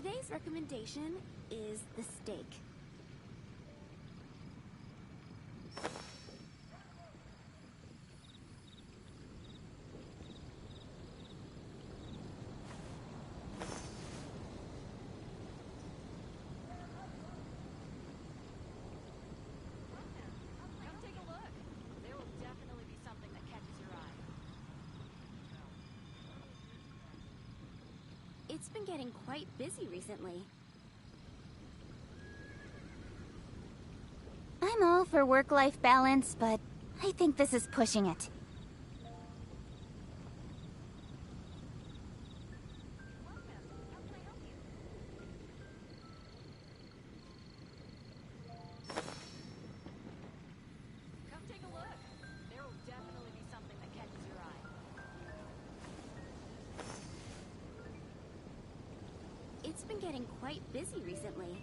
Today's recommendation is the steak. It's been getting quite busy recently. I'm all for work-life balance, but I think this is pushing it. Come take a look. There will definitely be something that catches your eye. It's been getting quite busy recently.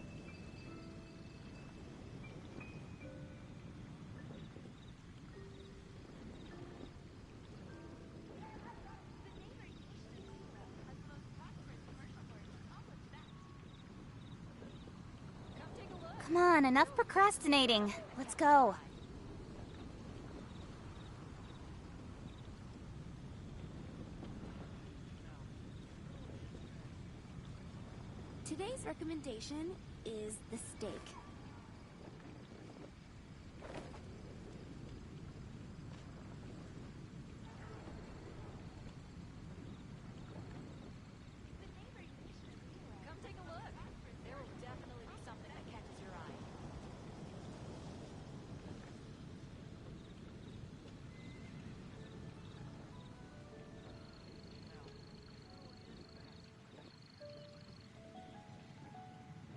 Come on, enough procrastinating. Let's go. Today's recommendation is the steak. Come take a look. There will definitely be something that catches your eye.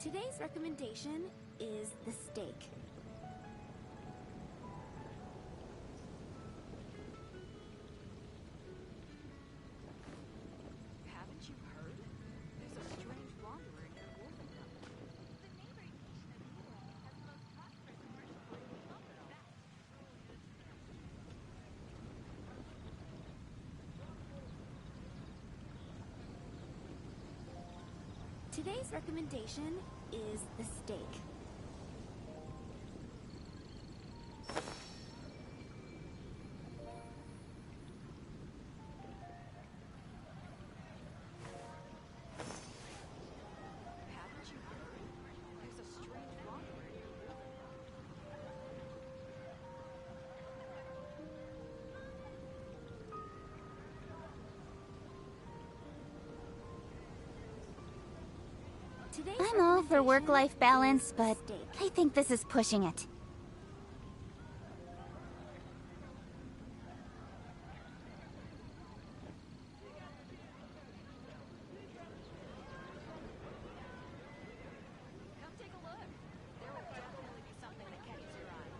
Today's recommendation is the steak. Haven't you heard? There's a strange wanderer near Wolfenbelt. The neighboring nation of England has the most prosperous commercial port in the world. Today's recommendation is the steak. Haven't you heard? There's a strange wanderer near Wolfenbelt. I'm all for work-life balance, but I think this is pushing it. Come take a look. There will definitely be something that catches your eye.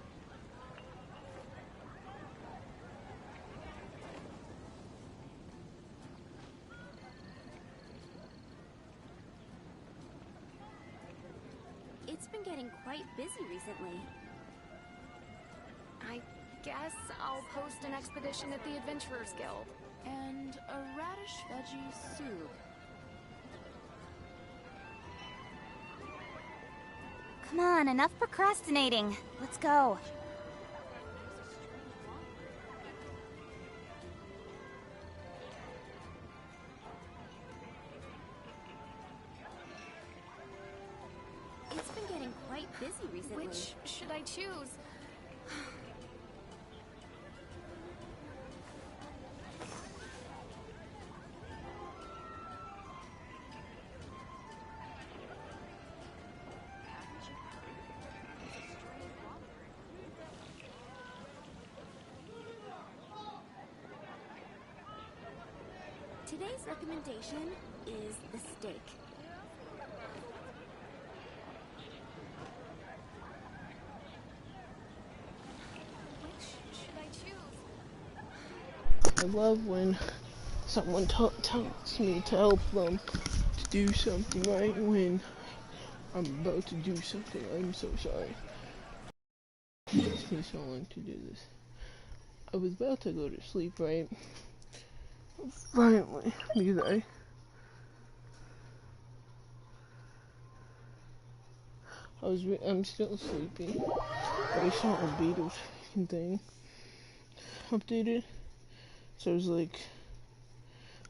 It's been getting quite busy recently. I guess I'll post an expedition at the Adventurers Guild. And a radish veggie soup. Come on, enough procrastinating. Let's go. It's been getting quite busy recently. Which should I choose? Today's recommendation is the steak. Which should I choose? I love when someone tells me to help them to do something right when I'm about to do something. I'm so sorry. It takes me so long to do this. I was about to go to sleep, right? Finally, because I'm still sleepy. But I saw albedo's thing updated. So I was like,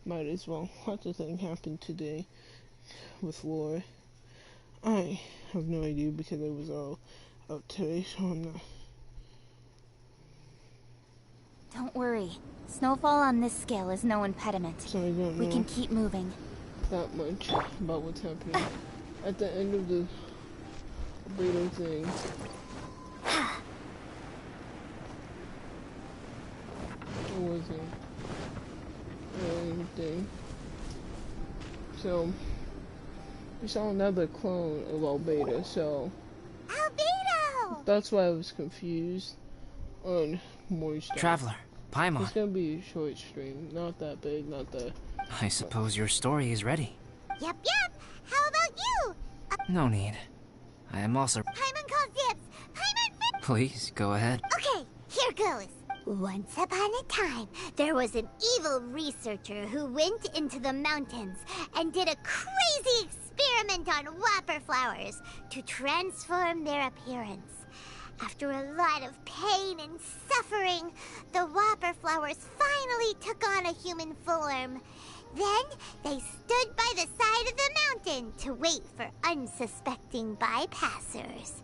might as well let the thing happen today with Laura. I have no idea because I was all out today, so I'm not. Don't worry. Snowfall on this scale is no impediment. So I don't We know can keep moving. that much about what's happening at the end of the albedo thing. It wasn't anything. So we saw another clone of albedo, so Albedo! that's why I was confused on more stuff. Traveler, Paimon, It's gonna be a short stream, not that big, not that. I suppose your story is ready. Yep. How about you? No need. I am also... Paimon calls dibs. Paimon... Please, go ahead. Okay, here goes. Once upon a time, there was an evil researcher who went into the mountains and did a crazy experiment on whopper flowers to transform their appearance. After a lot of pain and suffering, the whopper flowers finally took on a human form. Then they stood by the side of the mountain to wait for unsuspecting bypassers.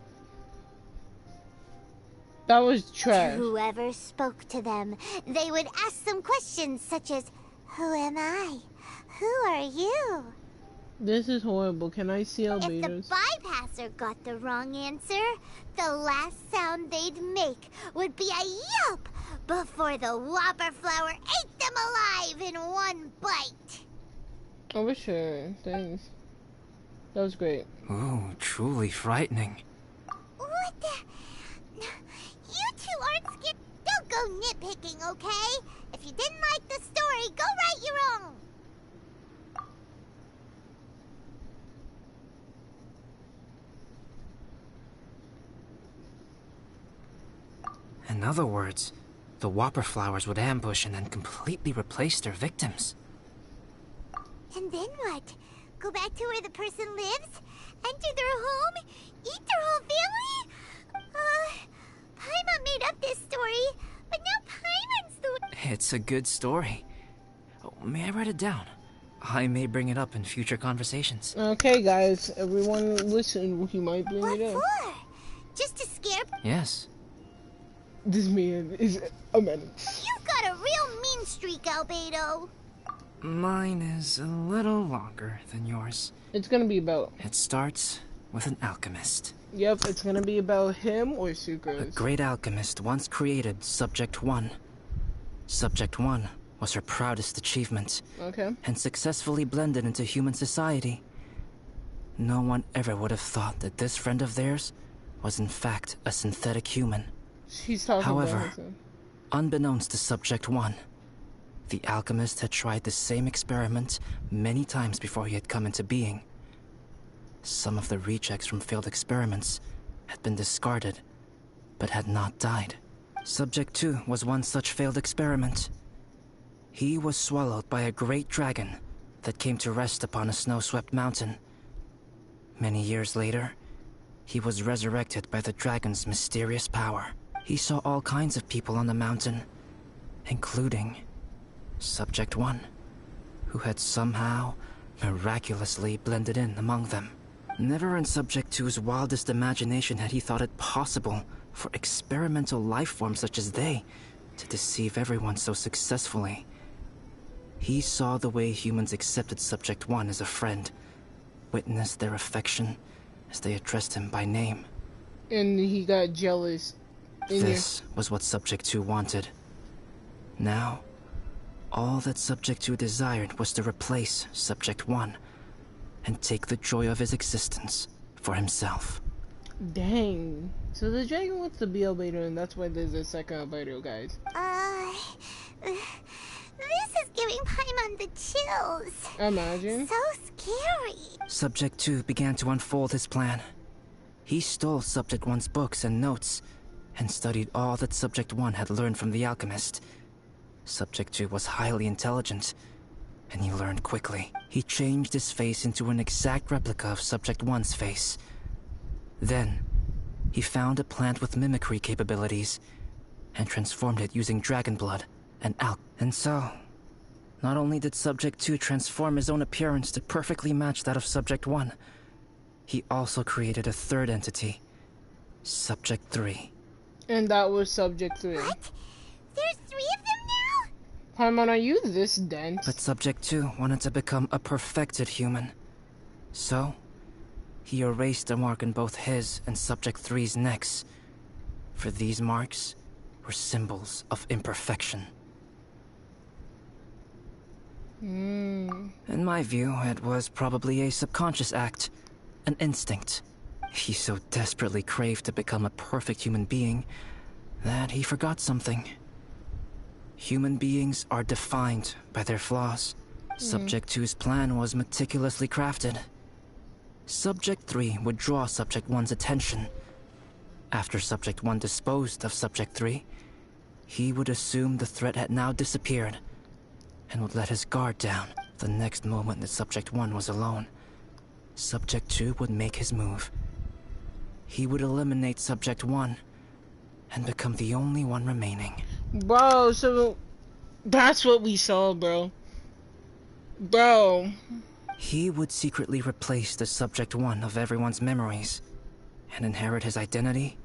That was trash. To whoever spoke to them, they would ask some questions such as, "Who am I? Who are you?" This is horrible. Can I see If the albedos? bypasser got the wrong answer, the last sound they'd make would be a yelp before the whopper flower ate them alive in one bite. Oh, for sure. Thanks. That was great. Ooh, truly frightening. What the? You two aren't scared. Don't go nitpicking, okay? If you didn't like the story, go write your own. In other words, the whopper flowers would ambush and then completely replace their victims. And then what? Go back to where the person lives? Enter their home? Eat their whole family? Paimon made up this story, but now Paimon's the... It's a good story. Oh, may I write it down? I may bring it up in future conversations. Okay, guys. Everyone listen. He might bring What it up. for? Just to scare... Yes. This man is a menace. You've got a real mean streak, Albedo. Mine is a little longer than yours. It's gonna be about... It starts with an alchemist. Yep, it's gonna be about him or A Sucrose. great alchemist once created Subject 1. Subject 1 was her proudest achievement, Okay. and successfully blended into human society. No one ever would have thought that this friend of theirs was in fact a synthetic human. He's talking However, about him. Unbeknownst to Subject 1, the alchemist had tried the same experiment many times before he had come into being. Some of the rejects from failed experiments had been discarded, but had not died. Subject 2 was one such failed experiment. He was swallowed by a great dragon that came to rest upon a snow-swept mountain. Many years later, he was resurrected by the dragon's mysterious power. He saw all kinds of people on the mountain, including Subject 1, who had somehow miraculously blended in among them. Never in Subject 2's wildest imagination had he thought it possible for experimental life forms such as they to deceive everyone so successfully. He saw the way humans accepted Subject 1 as a friend, witnessed their affection as they addressed him by name. And he got jealous. This was what Subject 2 wanted. Now, all that Subject 2 desired was to replace Subject 1 and take the joy of his existence for himself. Dang. So the dragon wants to be albedo, and that's why there's a second albedo, guys. This is giving Paimon the chills. Imagine. So scary. Subject 2 began to unfold his plan. He stole Subject 1's books and notes and studied all that Subject 1 had learned from the alchemist. Subject 2 was highly intelligent, and he learned quickly. He changed his face into an exact replica of Subject 1's face. Then, he found a plant with mimicry capabilities and transformed it using dragon blood and alk. And so, not only did Subject 2 transform his own appearance to perfectly match that of Subject 1, he also created a third entity, Subject 3. And that was Subject 3. What? There's 3 of them now? Paimon, are you this dense? But Subject 2 wanted to become a perfected human. So, he erased a mark in both his and Subject 3's necks. For these marks were symbols of imperfection. In my view, it was probably a subconscious act, an instinct. He so desperately craved to become a perfect human being that he forgot something. Human beings are defined by their flaws. Subject 2's plan was meticulously crafted. Subject 3 would draw Subject 1's attention. After Subject 1 disposed of Subject 3, he would assume the threat had now disappeared and would let his guard down. The next moment that Subject 1 was alone, Subject 2 would make his move. He would eliminate Subject 1 and become the only one remaining. Bro, so that's what we saw, bro. Bro. He would secretly replace the Subject 1 of everyone's memories and inherit his identity,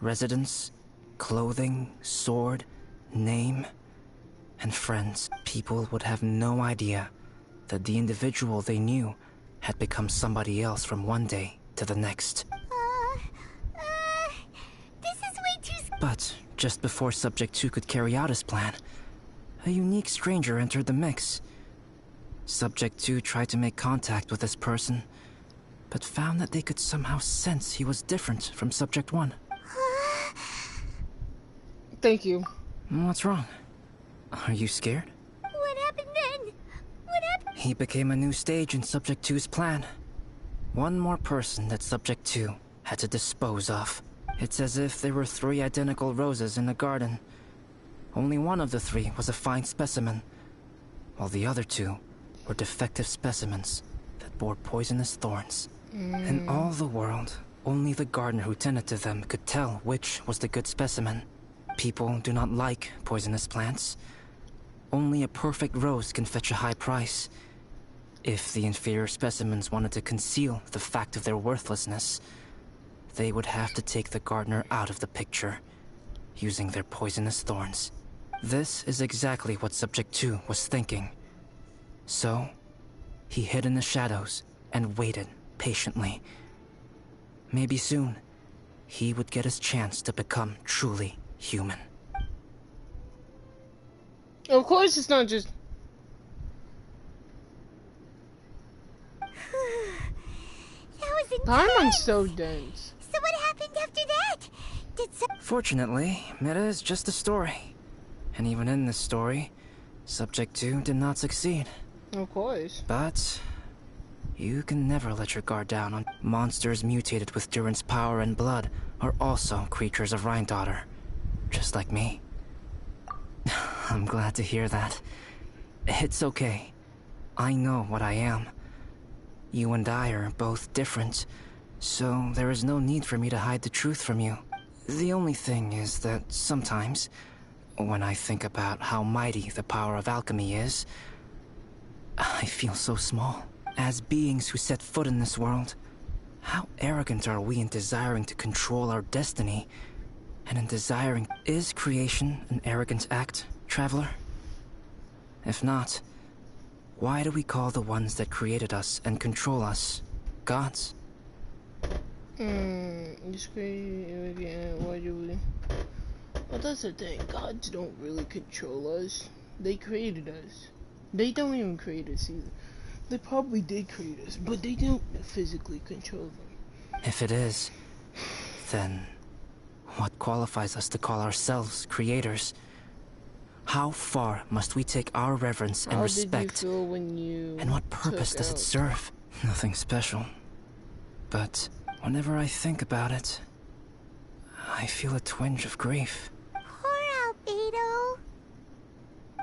residence, clothing, sword, name, and friends. People would have no idea that the individual they knew had become somebody else from one day to the next. This is way too But just before Subject 2 could carry out his plan, a unique stranger entered the mix. Subject 2 tried to make contact with this person, but found that they could somehow sense he was different from Subject 1. Thank you. What's wrong? Are you scared? What happened then? What happened? He became a new stage in Subject 2's plan. One more person that Subject 2 had to dispose of. It's as if there were 3 identical roses in a garden. Only one of the 3 was a fine specimen, while the other 2 were defective specimens that bore poisonous thorns. In all the world, only the gardener who tended to them could tell which was the good specimen. People do not like poisonous plants. Only a perfect rose can fetch a high price. If the inferior specimens wanted to conceal the fact of their worthlessness, they would have to take the gardener out of the picture, using their poisonous thorns. This is exactly what Subject 2 was thinking. So, he hid in the shadows and waited patiently. Maybe soon, he would get his chance to become truly human. Of course it's not just... That was intense. Paimon's so dense. So what happened after that? Fortunately, it is just a story. And even in this story, Subject 2 did not succeed. Of course. But you can never let your guard down on monsters mutated with Durin's power and blood are also creatures of Rhine-Daughter, just like me. I'm glad to hear that. It's okay. I know what I am. You and I are both different, so there is no need for me to hide the truth from you. The only thing is that sometimes, when I think about how mighty the power of alchemy is, I feel so small. As beings who set foot in this world, how arrogant are we in desiring to control our destiny, and in desiring... Is creation an arrogant act, traveler? If not, why do we call the ones that created us and control us gods? Just again, why do we... Well, that's the thing. Gods don't really control us. They created us. They don't even create us either. They probably did create us, but they don't physically control them. If it is, then what qualifies us to call ourselves creators? How far must we take our reverence and respect? How did you feel when you and what purpose does it serve? Nothing special. But whenever I think about it, I feel a twinge of grief. Poor albedo.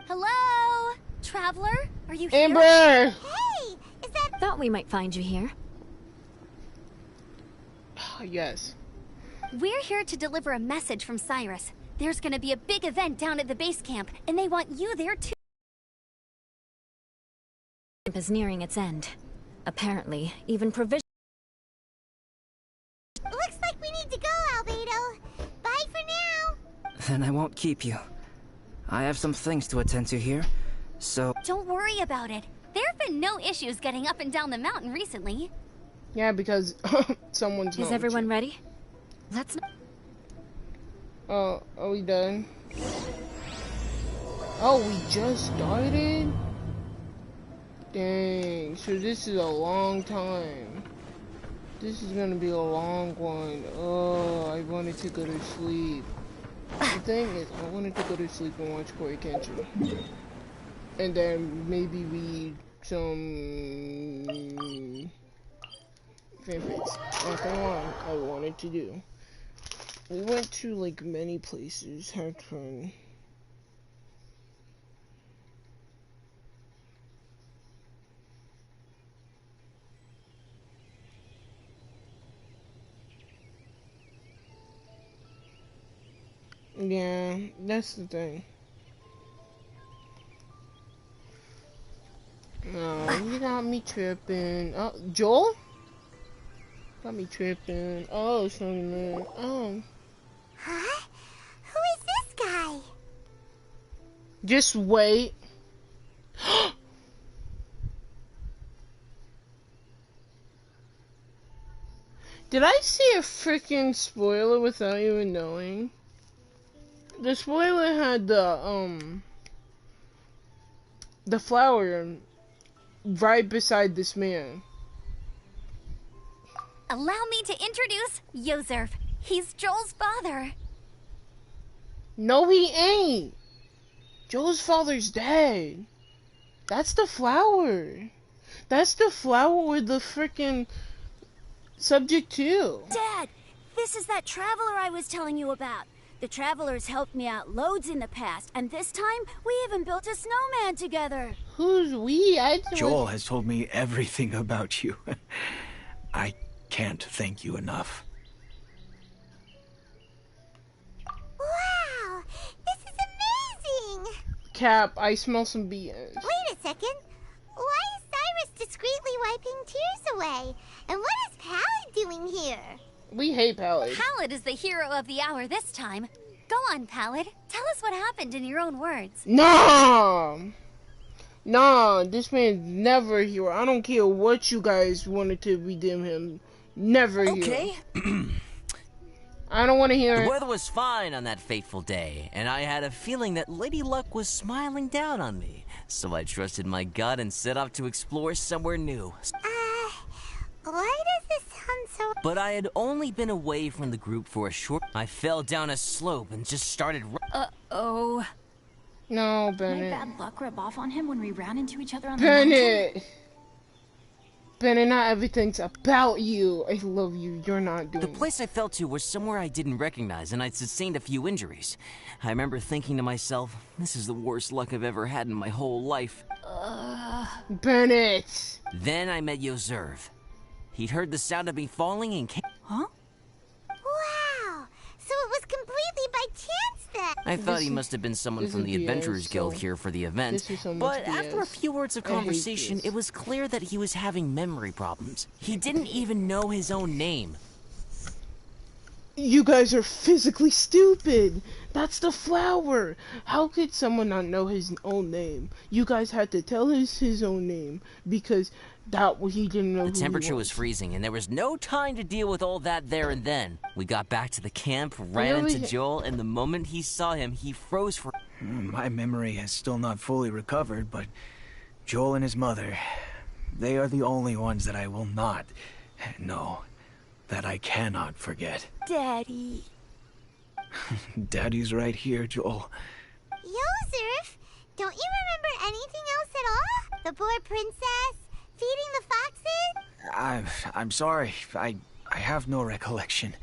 Hello? Traveler? Are you here? Amber! Hey, is that... Thought we might find you here. Yes. We're here to deliver a message from Cyrus. There's gonna be a big event down at the base camp, and they want you there too. Camp is nearing its end. Apparently, even provision. Looks like we need to go, Albedo. Bye for now. Then I won't keep you. I have some things to attend to here, so... Don't worry about it. There have been no issues getting up and down the mountain recently. Yeah, because someone's not Is everyone ready? Let's. Oh, are we done? Oh, we just started? Dang, so this is a long time. This is gonna be a long one. Oh, I wanted to go to sleep. The thing is, I wanted to go to sleep and watch Corey Genshin. And then maybe read some fanfics. That's what I wanted to do. We went to like many places, had fun. Yeah, that's the thing. No, you got me tripping. Oh, Joel? Got me tripping. Oh, sorry, man. Oh. Huh? Who is this guy? Just wait. Did I see a freaking spoiler without even knowing? The spoiler had the flower right beside this man. Allow me to introduce Yozerf. He's Joel's father. No, he ain't. Joel's father's dead. That's the flower. That's the flower with the freaking subject too. Dad, this is that traveler I was telling you about. The traveler's helped me out loads in the past, and this time we even built a snowman together. Who's we? Joel has told me everything about you. I can't thank you enough. Wow, this is amazing. Cap, I smell some BS. Wait a second. Why is Cyrus discreetly wiping tears away? And what is Pallid doing here? We hate Pallid. Pallid is the hero of the hour this time. Go on, Pallid. Tell us what happened in your own words. No! Nah, this man's never a hero. I don't care what you guys wanted to redeem him. Never a hero. Okay. I don't want to hear The it. weather was fine on that fateful day, and I had a feeling that Lady Luck was smiling down on me. So I trusted my gut and set off to explore somewhere new. Why does this sound so... But I had only been away from the group for a short... I fell down a slope and just started... Uh-oh. No, My Bennett. bad luck rub off on him when we ran into each other on the mountain? Bennett! Bennett, not everything's about you. I love you. You're not doing The place I fell to was somewhere I didn't recognize, and I'd sustained a few injuries. I remember thinking to myself, this is the worst luck I've ever had in my whole life. Bennett! Then I met Yozerf. He'd heard the sound of me falling and came... Huh? Wow, so it was completely by chance then. I thought he must have been someone this from is the BS, Adventurers Guild so here for the event, this is so much but after a BS. few words of I hate conversation, this. it was clear that he was having memory problems. He didn't even know his own name. You guys are physically stupid. That's the flower. How could someone not know his own name? You guys had to tell us his own name because he didn't know The who he temperature was freezing, and there was no time to deal with all that there and then. We got back to the camp, ran Really? into Joel, and the moment he saw him, he froze for... My memory has still not fully recovered, but Joel and his mother, they are the only ones that I will not, no, that I cannot forget. Daddy. Daddy's right here, Joel. Yozerf, don't you remember anything else at all? The poor princess? Feeding the foxes? I'm sorry. I have no recollection.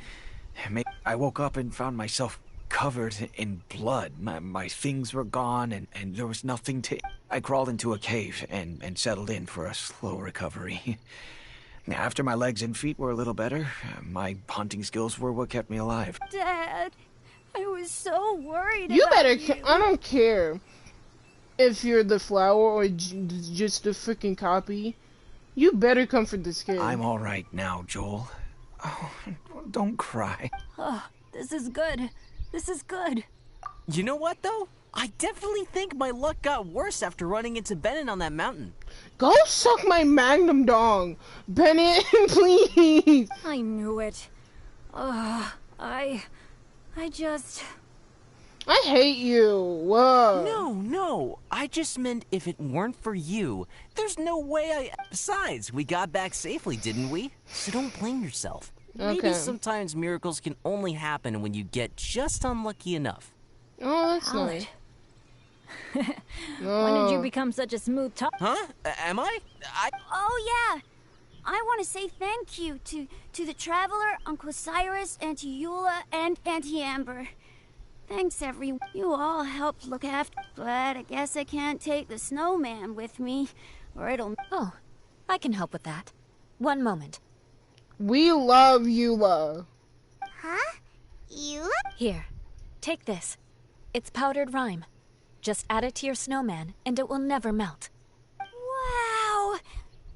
I woke up and found myself covered in blood. My things were gone and there was nothing to... I crawled into a cave and settled in for a slow recovery. After my legs and feet were a little better, my hunting skills were what kept me alive. Dad, I was so worried You about better. you. I don't care if you're the flower or just a freaking copy. You better comfort this kid. I'm all right now, Joel. Oh, don't cry. Oh, this is good. This is good. You know what, though? I definitely think my luck got worse after running into Bennett on that mountain. Go suck my magnum dong, Bennett, please. I knew it. I just... I hate you. Whoa. No. I just meant if it weren't for you, there's no way I... Besides, we got back safely, didn't we? So don't blame yourself. Maybe Okay. sometimes miracles can only happen when you get just unlucky enough. Oh, that's nice. When did you become such a smooth talker? Huh? Am I? Oh, yeah. I want to say thank you to the Traveler, Uncle Cyrus, Auntie Eula, and Auntie Amber. Thanks, everyone. You all helped look after... But I guess I can't take the snowman with me, or it'll... Oh, I can help with that. One moment. We love Eula. Huh? You? Here, take this. It's powdered rime. Just add it to your snowman, and it will never melt. Wow!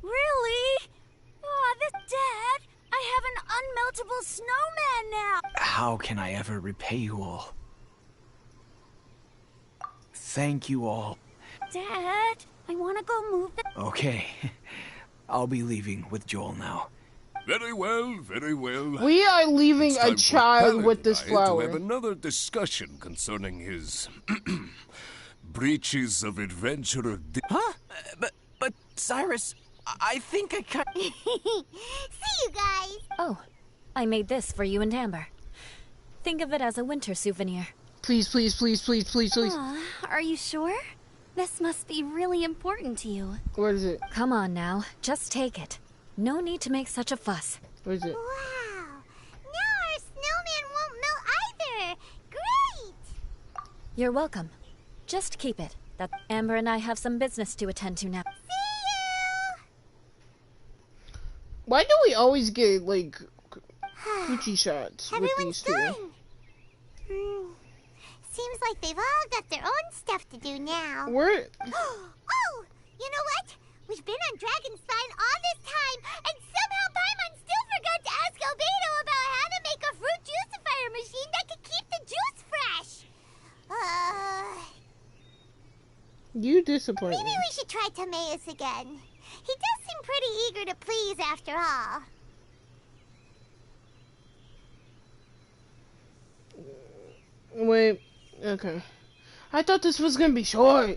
Really? Oh, Dad, I have an unmeltable snowman now! How can I ever repay you all? Thank you all. Dad, I want to go move the... Okay. I'll be leaving with Joel now. Very well, very well. We are leaving It's a time for child with this Paladine flower. to have another discussion concerning his breaches of adventurer. Huh? But Cyrus, I think I cut... See you guys. Oh, I made this for you and Amber. Think of it as a winter souvenir. Please, please, please, please, please, please. Are you sure? This must be really important to you. What is it? Come on now, just take it. No need to make such a fuss. What is it? Wow. Now our snowman won't melt either. Great. You're welcome. Just keep it. That Amber and I have some business to attend to now. See Why do we always get, like, you. coochie shots with Everyone's these two? done. Seems like they've all got their own stuff to do now. We're... Oh, you know what? We've been on Dragon's Sign all this time, and somehow Paimon still forgot to ask Albedo about how to make a fruit juicifier machine that could keep the juice fresh. You disappoint Maybe me. we should try Timaeus again. He does seem pretty eager to please after all. Wait, okay. I thought this was gonna be short.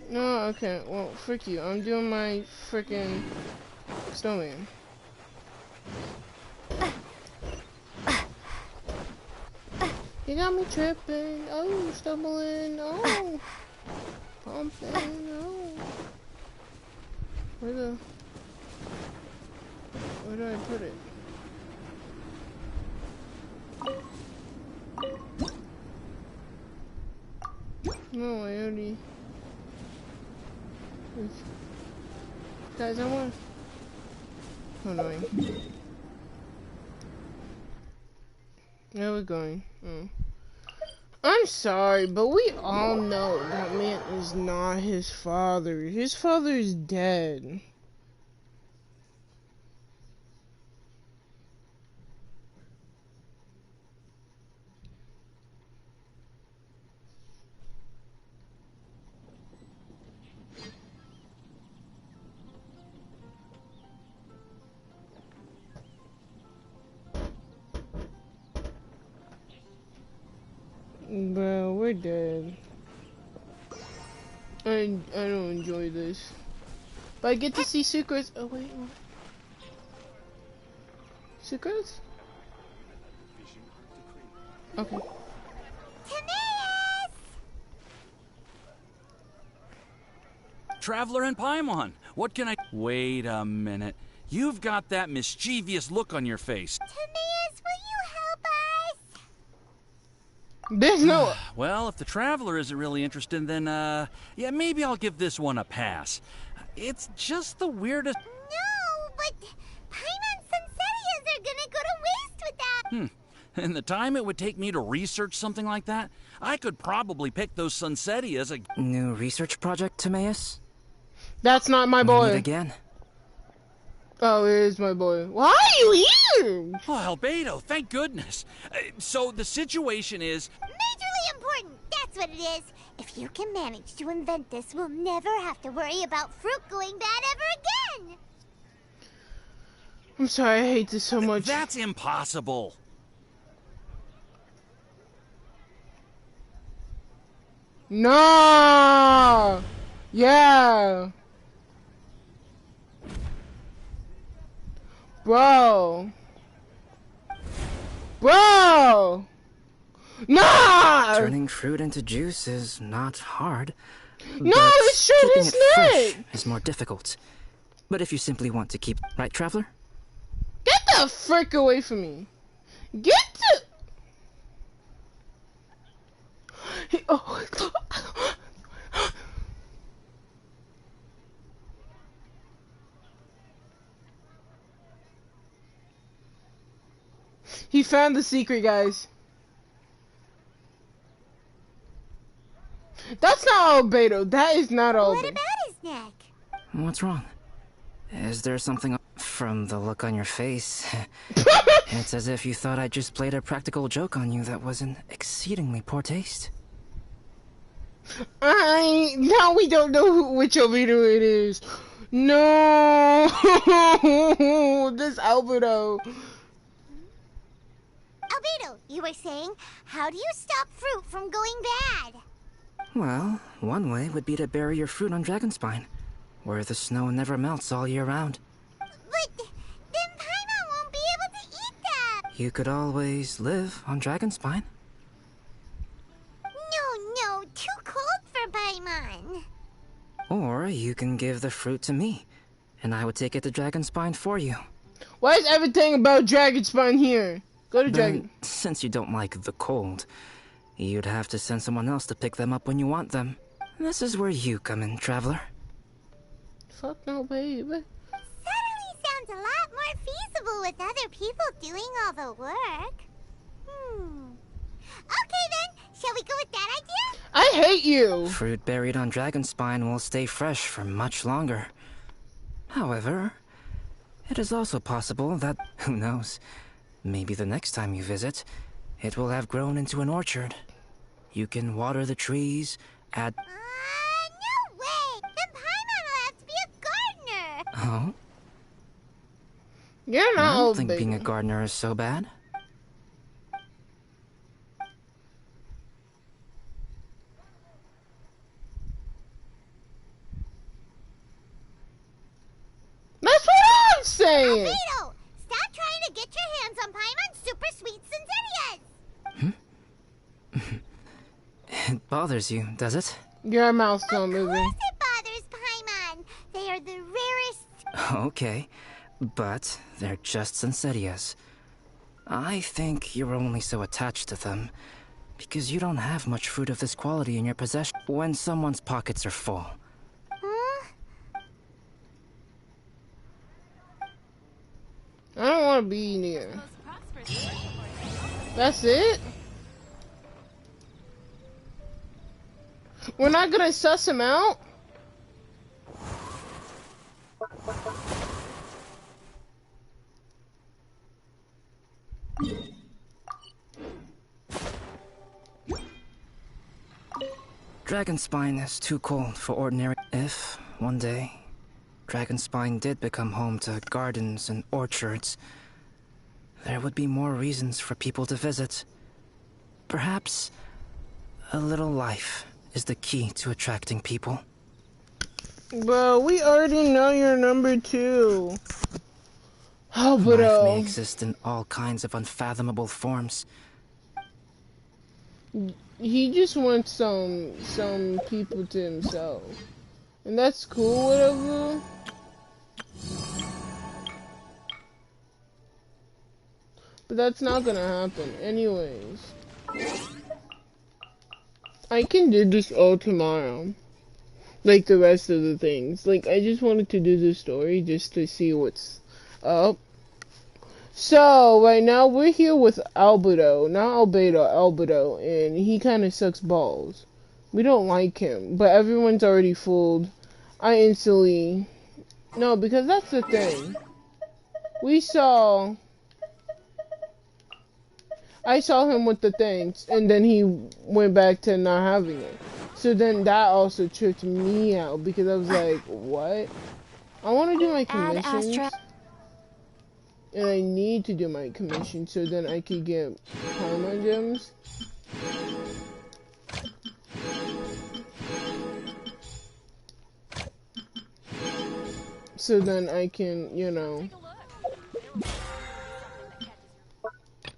No, okay. Well, frick you. I'm doing my frickin' snowman. You got me tripping. Oh, stumbling. Oh, pumping. Oh. Where do I put it? No, I already... Guys, I want... Oh, annoying. Where are we going? Oh. I'm sorry, but we all know that man is not his father. His father is dead. Bro, we're dead. I don't enjoy this. But I get to see secrets. Oh wait, what? Secrets? Okay. Timaeus! Traveler and Paimon, what can I... Wait a minute. You've got that mischievous look on your face. Timaeus, will you help us? There's no... Well, if the Traveler isn't really interested, then, yeah, maybe I'll give this one a pass. It's just the weirdest... No, but Paimon's Sunsettias are gonna go to waste with that. And the time it would take me to research something like that, I could probably pick those Sunsettias New research project, Timaeus? That's not my boy. Meet again. Oh, it is my boy. Why are you here? Oh, albedo, thank goodness. So the situation is... Majorly important, that's what it is. If you can manage to invent this, we'll never have to worry about fruit going bad ever again. I'm sorry, I hate this so much. That's impossible. No! Yeah! Bro! Bro! No! Turning fruit into juice is not hard. No, but it's sure keeping it's it fresh not! is more difficult. But if you simply want to keep... Right, Traveler? Get the frick away from me! Get the... Oh. He found the secret, guys. That's not albedo. That is not albedo. What about his neck? What's wrong? Is there something... From the look on your face, it's as if you thought I just played a practical joke on you that was in exceedingly poor taste. Now we don't know which albedo it is. No, this albedo. Albedo, you were saying, how do you stop fruit from going bad? Well, one way would be to bury your fruit on Dragonspine, where the snow never melts all year round. But then Paimon won't be able to eat that. You could always live on Dragonspine. No, too cold for Paimon. Or you can give the fruit to me, and I would take it to Dragonspine for you. Why is everything about Dragonspine here? Go to Dragon. Since you don't like the cold, you'd have to send someone else to pick them up when you want them. This is where you come in, Traveler. Fuck no, baby. Suddenly sounds a lot more feasible with other people doing all the work. Okay then, shall we go with that idea? I hate you! Fruit buried on Dragonspine will stay fresh for much longer. However, it is also possible that, who knows, maybe the next time you visit, it will have grown into an orchard. You can water the trees, add... No way! Then Paimon will have to be a gardener! Oh? You're not I don't old, think baby. being a gardener is so bad. That's what I'm saying! Albedo, stop trying to get your hands on Paimon's super sweet Sunsettias! It bothers you, does it? Your mouth's not moving. Of course it bothers Paimon. They are the rarest... Okay, but they're just Sunsettias. I think you're only so attached to them because you don't have much fruit of this quality in your possession when someone's pockets are full. I don't want to be near. That's it? We're not gonna suss him out? Dragonspine is too cold for ordinary... If, one day, Dragonspine did become home to gardens and orchards, there would be more reasons for people to visit. Perhaps a little life is the key to attracting people. Bro, we already know you're number 2. Oh, but Life may exist in all kinds of unfathomable forms. He just wants some people to himself. And that's cool, whatever. But that's not gonna happen anyways. I can do this all tomorrow. Like the rest of the things. Like, I just wanted to do the story just to see what's up. So, right now we're here with Albedo. Not Albedo, Albedo. And he kind of sucks balls. We don't like him. But everyone's already fooled. I instantly... No, because that's the thing. I saw him with the things, and then he went back to not having it. So then that also tripped me out, because I was like, what? I want to do my commissions, and I need to do my commissions so then I could get Paimon gems. So then I can, you know,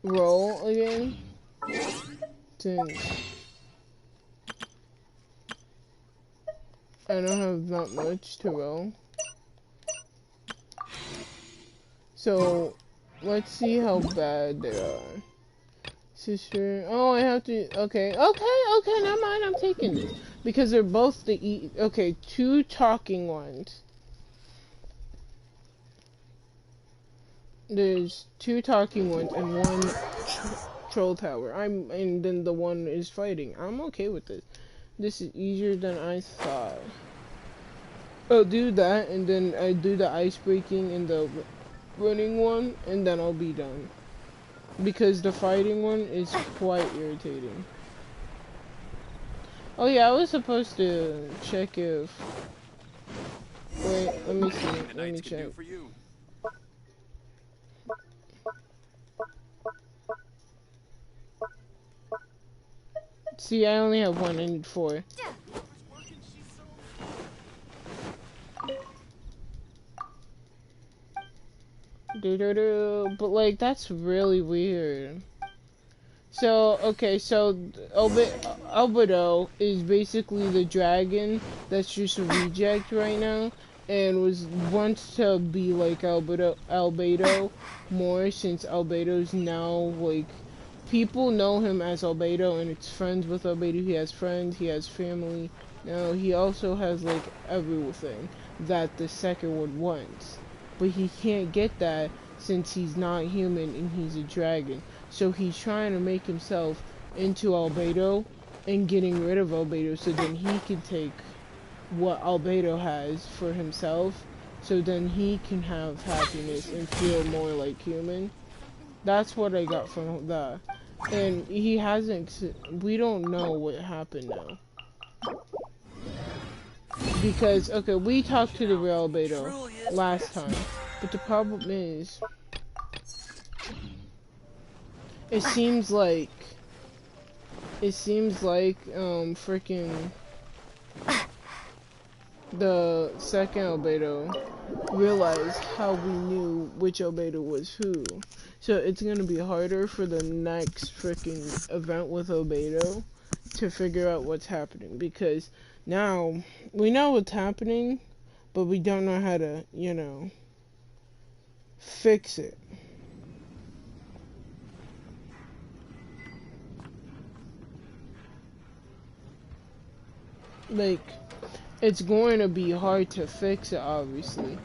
roll again. Since I don't have that much to roll. So let's see how bad they are. Sister, oh, I have to, okay, never mind, I'm taking this. Because they're both okay, 2 talking ones. There's 2 talking ones and 1 troll tower. And then the one is fighting. I'm okay with this. This is easier than I thought. I'll do that, and then I do the ice breaking and the running one, and then I'll be done. Because the fighting one is quite irritating. Oh yeah, I was supposed to check if... Wait, let me see. Let me check. See, I only have 1, I need 4. But like, that's really weird. So, okay, so Albedo is basically the dragon that's just a reject right now, and wants to be like Albedo more, since Albedo's now like, people know him as Albedo, and it's friends with Albedo. He has friends, he has family. Now he also has like everything that the second one wants, but he can't get that since he's not human and he's a dragon. So he's trying to make himself into Albedo and getting rid of Albedo so then he can take what Albedo has for himself, so then he can have happiness and feel more like human. That's what I got from that. And he hasn't, we don't know what happened now. Because, okay, we talked to the real Albedo last time, but the problem is, it seems like, freaking, the second Albedo realized how we knew which Albedo was who. So it's gonna be harder for the next freaking event with Albedo to figure out what's happening, because now we know what's happening, but we don't know how to, you know, fix it. Like, it's going to be hard to fix it, obviously.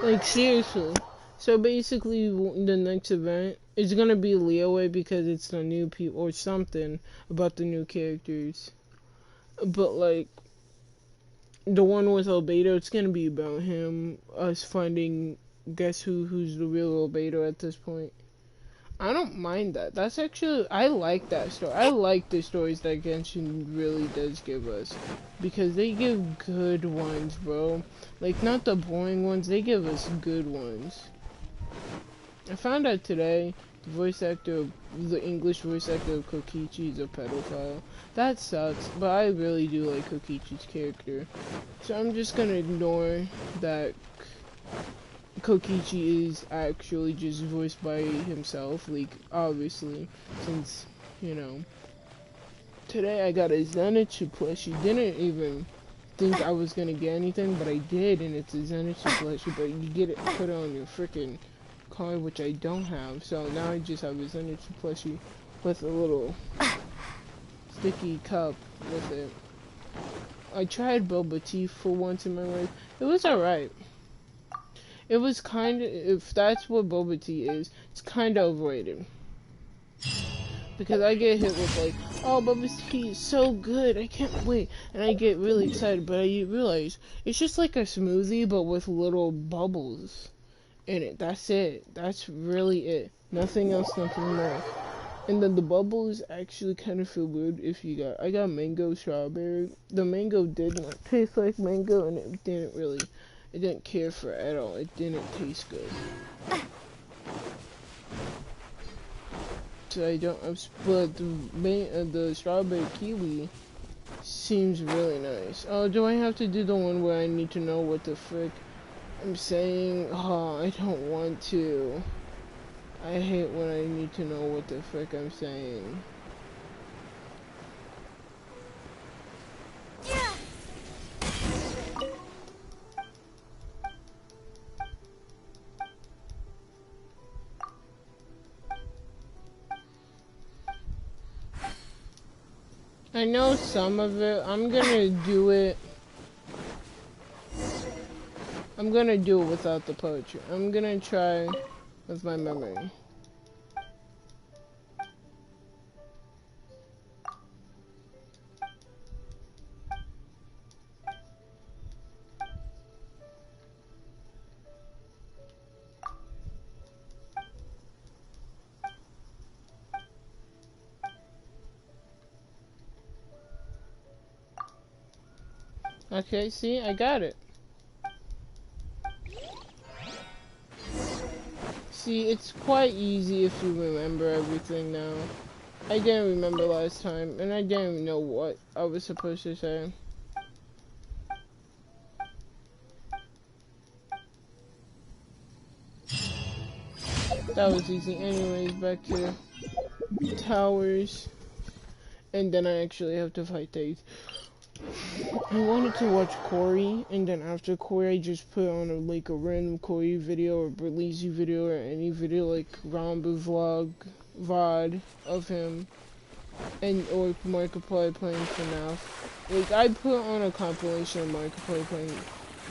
Like, seriously. So basically, the next event is gonna be Leeway because it's the new people or something about the new characters. But like, the one with Albedo, it's gonna be about him, us finding, guess who's the real Albedo at this point. I don't mind that. That's actually, I like that story. I like the stories that Genshin really does give us, because they give good ones, bro. Like, not the boring ones, they give us good ones. I found out today voice actor, the English voice actor of Kokichi is a pedophile. That sucks, but I really do like Kokichi's character. So I'm just gonna ignore that Kokichi is actually just voiced by himself, like, obviously, since, you know. Today I got a Zenitsu plushie. Didn't even think I was gonna get anything, but I did, and it's a Zenitsu plushie, but you get it, put it on your freaking card, which I don't have, so now I just have a Zenitsu plushie with a little sticky cup with it. I tried boba tea for once in my life. It was alright. It was kinda, if that's what boba tea is, it's kinda overrated. Because I get hit with like, oh, boba tea is so good, I can't wait, and I get really excited, but I realize it's just like a smoothie, but with little bubbles in it. That's it. That's really it. Nothing else, nothing more. And then the bubbles actually kind of feel weird if you got, I got mango strawberry. The mango did not taste like mango, and it didn't care for it at all. It didn't taste good. So I don't, but the strawberry kiwi seems really nice. Oh, do I have to do the one where I need to know what the frick I'm saying? Oh, I don't want to. I hate when I need to know what the frick I'm saying. I know some of it. I'm gonna do it. I'm gonna do it without the poetry. I'm gonna try with my memory. Okay, see, I got it. See, it's quite easy if you remember everything now. I didn't remember last time, and I didn't even know what I was supposed to say. That was easy. Anyways, back to towers. And then I actually have to fight these. I wanted to watch Corey, and then after Corey, I just put on a random Corey video or Berlizzi video or any video like Ramba vlog, VOD of him, and or Markiplier playing FNAF. Like I put on a compilation of Markiplier playing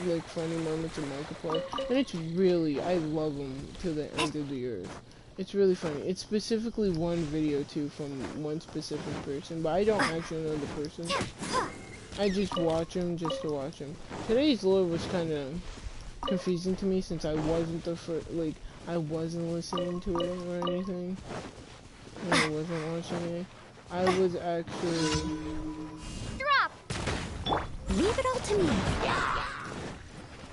like funny moments of Markiplier, and it's really, I love him to the end of the earth. It's really funny. It's specifically one video too from one specific person, but I don't actually know the person. I just watch him just to watch him. Today's lore was kind of confusing to me since I wasn't I wasn't listening to it or anything. And I wasn't watching it. I was actually... Drop! Leave it all to me.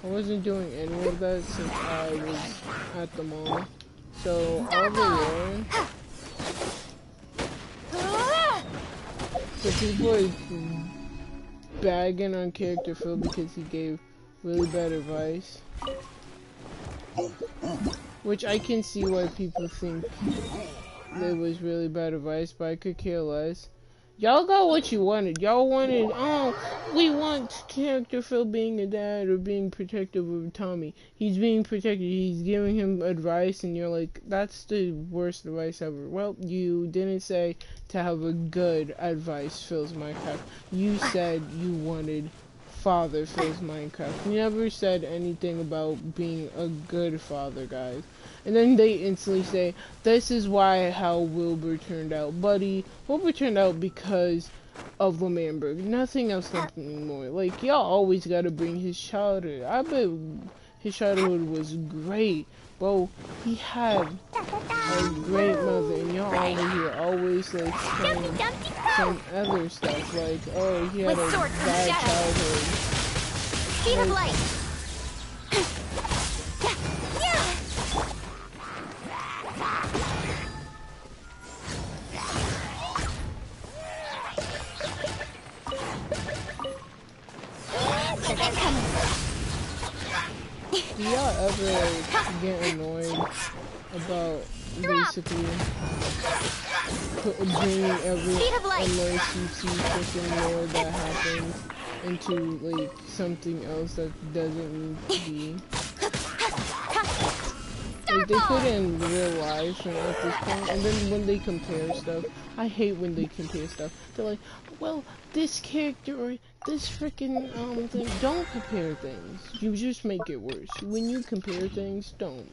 I wasn't doing any of that since I was at the mall. So, all the lore... So people are bagging on Character Phil because he gave really bad advice. Which I can see why people think that was really bad advice, but I could care less. Y'all got what you wanted. Y'all wanted, oh, we want Character Phil being a dad or being protective of Tommy. He's being protected. He's giving him advice, and you're like, that's the worst advice ever. Well, you didn't say to have a good advice Phil's Minecraft. You said you wanted father Phil's Minecraft. You never said anything about being a good father, guys. And then they instantly say, this is why how Wilbur turned out. Buddy, Wilbur turned out because of Lemannberg. Nothing else, nothing more. Like, y'all always gotta bring his childhood. I bet his childhood was great. Well, he had a great mother, and y'all over here always like saying some other stuff, like, oh, he had a bad childhood. Speed of light. so they're coming. Do y'all ever like, get annoyed about basically bringing every emergency freaking lore that happens into like something else that doesn't need to be? Like, they put it in real life and at this point, and then when they compare stuff, I hate when they compare stuff. They're like, well, this character or this freaking thing. Don't compare things. You just make it worse. When you compare things, don't.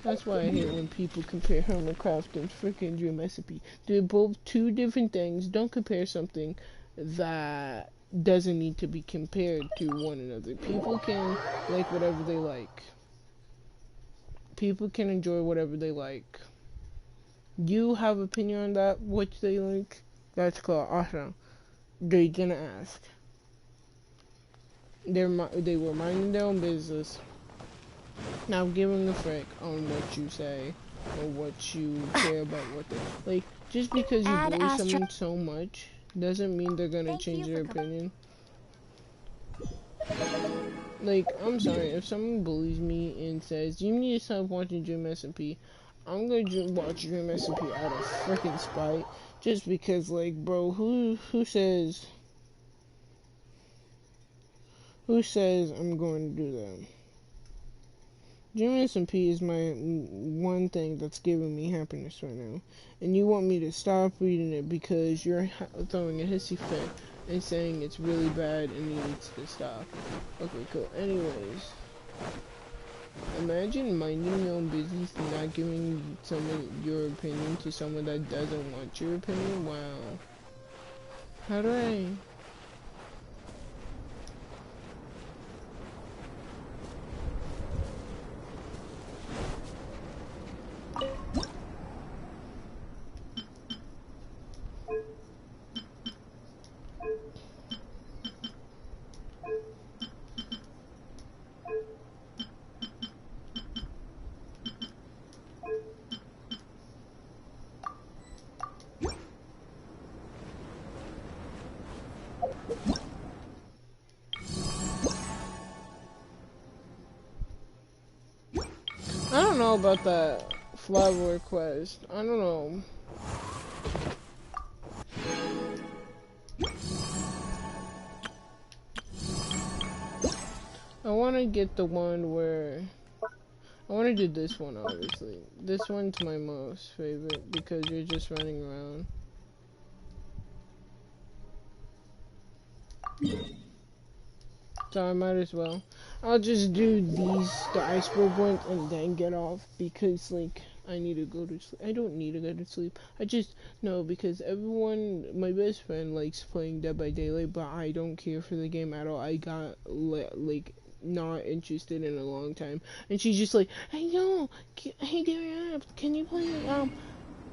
That's why I hate when people compare Hermitcraft and freaking Dream Recipe. They're both two different things. Don't compare something that doesn't need to be compared to one another. People can like whatever they like. People can enjoy whatever they like. You have opinion on that, what they like? That's cool, awesome. They didn't ask. They were minding their own business. Not giving a frick on what you say or what you care about what they like. Just because you bully someone so much doesn't mean they're gonna change their opinion. Like, I'm sorry, if someone bullies me and says, you need to stop watching Dream SMP, I'm gonna watch Dream SMP out of freaking spite. Just because, like, bro, who says I'm going to do that? Dream SMP is my one thing that's giving me happiness right now. And you want me to stop reading it because you're throwing a hissy fit and saying it's really bad and needs to stop. Okay, cool. Anyways, imagine minding your own business and not giving someone your opinion to someone that doesn't want your opinion. Wow. How do I... I don't know about that flower quest. I don't know. I want to get the one where... I want to do this one, obviously. This one's my most favorite because you're just running around. So I might as well. I'll just do the iceberg ones and then get off because, like, I need to go to sleep. I don't need to go to sleep. I just, no, because everyone, my best friend likes playing Dead by Daylight, but I don't care for the game at all. I got, like, not interested in a long time. And she's just like, hey, yo, hey, Darian, can you play,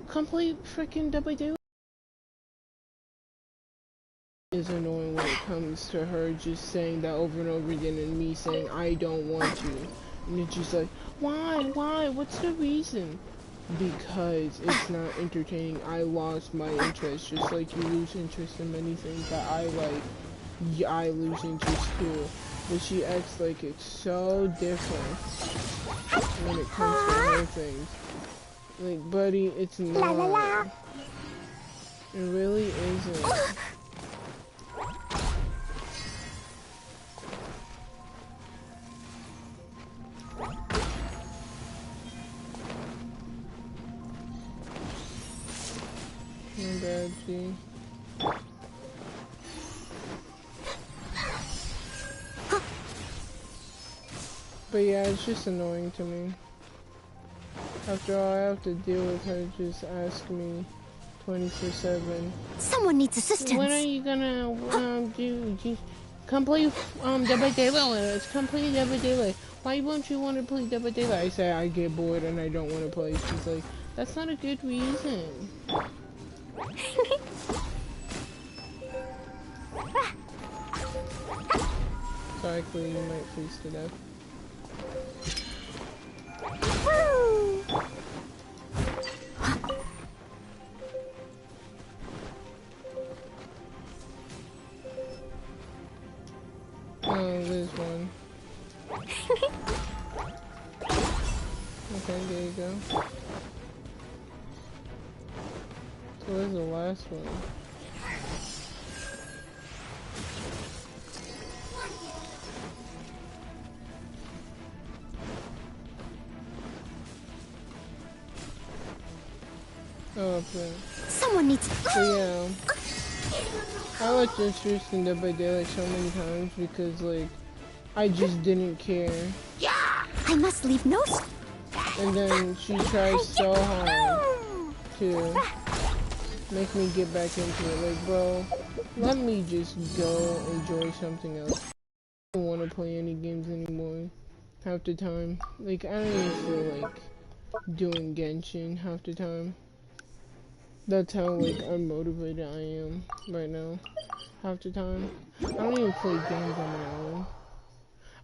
come play freaking Dead by Daylight? Is annoying when it comes to her just saying that over and over again and me saying I don't want to. And then she's like, why, what's the reason? Because it's not entertaining. I lost my interest, just like you lose interest in many things that I like. Yeah, I lose interest too. But she acts like it's so different when it comes to her things. Like, buddy, it's not. It really isn't. Bad, G. But yeah, it's just annoying to me. After all, I have to deal with her just asking me 24/7. Someone needs assistance. When are you gonna come play Dead by Daylight with us? Come play Dead by Daylight. Why won't you want to play Dead by Daylight? I say I get bored and I don't want to play. She's like, that's not a good reason. Sorry, Chloe, you might freeze to death. Okay, there you go. So where's the last one? Oh, up there. Someone needs. So yeah, I watched Interesting Dead by Daylight so many times because like I just didn't care. I must leave no. And then she tries so hard to make me get back into it. Like, bro, let me just go enjoy something else. I don't want to play any games anymore half the time. Like, I don't even feel like doing Genshin half the time. That's how, like, unmotivated I am right now half the time. I don't even play games on my own.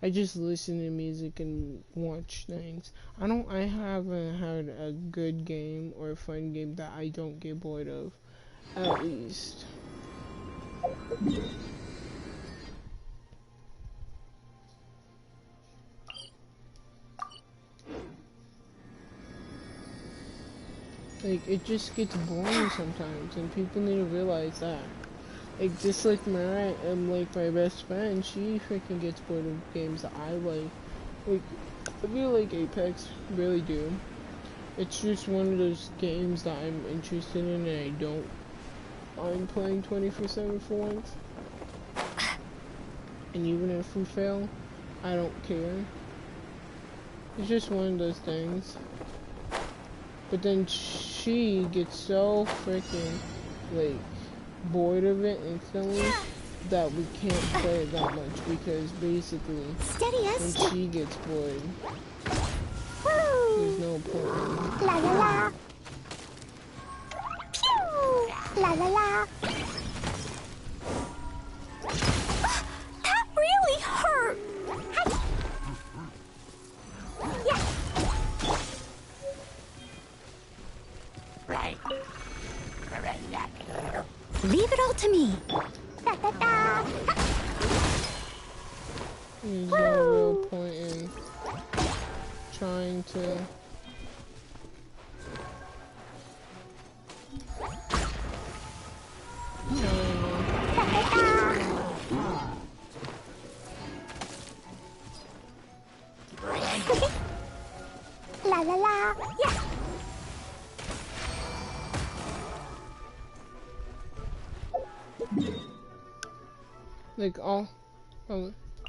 I just listen to music and watch things. I haven't had a good game or a fun game that I don't get bored of. At least. Like, it just gets boring sometimes, and people need to realize that. Like, just like Mariah and like my best friend, she freaking gets bored of games that I like. Like, I feel like Apex really do. It's just one of those games that I'm interested in and I don't mind playing 24/7 for once. And even if we fail, I don't care. It's just one of those things. But then she gets so freaking, like, bored of it instantly that we can't play it that much because basically when she gets bored there's no point. La la la. Pew! La la la. That really hurt. Yeah. Leave it all to me. Da da da. There's no real point in trying to La la la. Yeah. like all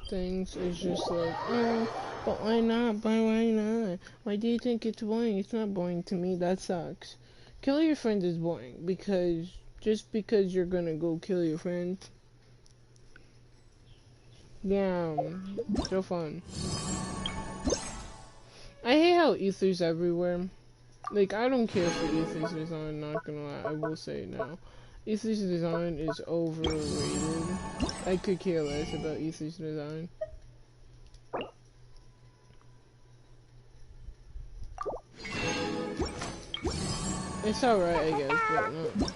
things is just like, oh, but why not? But why not? Why do you think it's boring? It's not boring to me. That sucks. Kill your friend is boring because just because you're gonna go kill your friend. Yeah, so fun. I hate how Ether's everywhere. Like, I don't care for Ether's design, not gonna lie, I will say now. Ether's design is overrated. I could care less about Ether's design. It's alright, I guess, but not.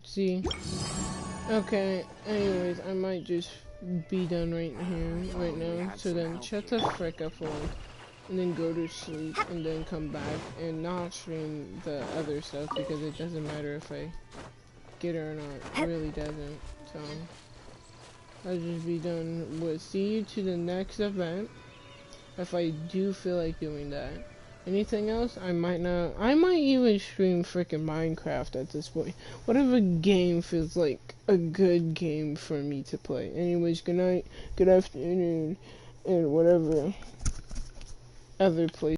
See? Okay, anyways, I might just be done right here, right now. So then shut the frick up for once. And then go to sleep, and then come back, and not stream the other stuff, because it doesn't matter if I get it or not. It really doesn't. So, I'll just be done with. See you to the next event, if I do feel like doing that. Anything else? I might not. I might even stream freaking Minecraft at this point. Whatever game feels like a good game for me to play. Anyways, good night, good afternoon, and whatever other place.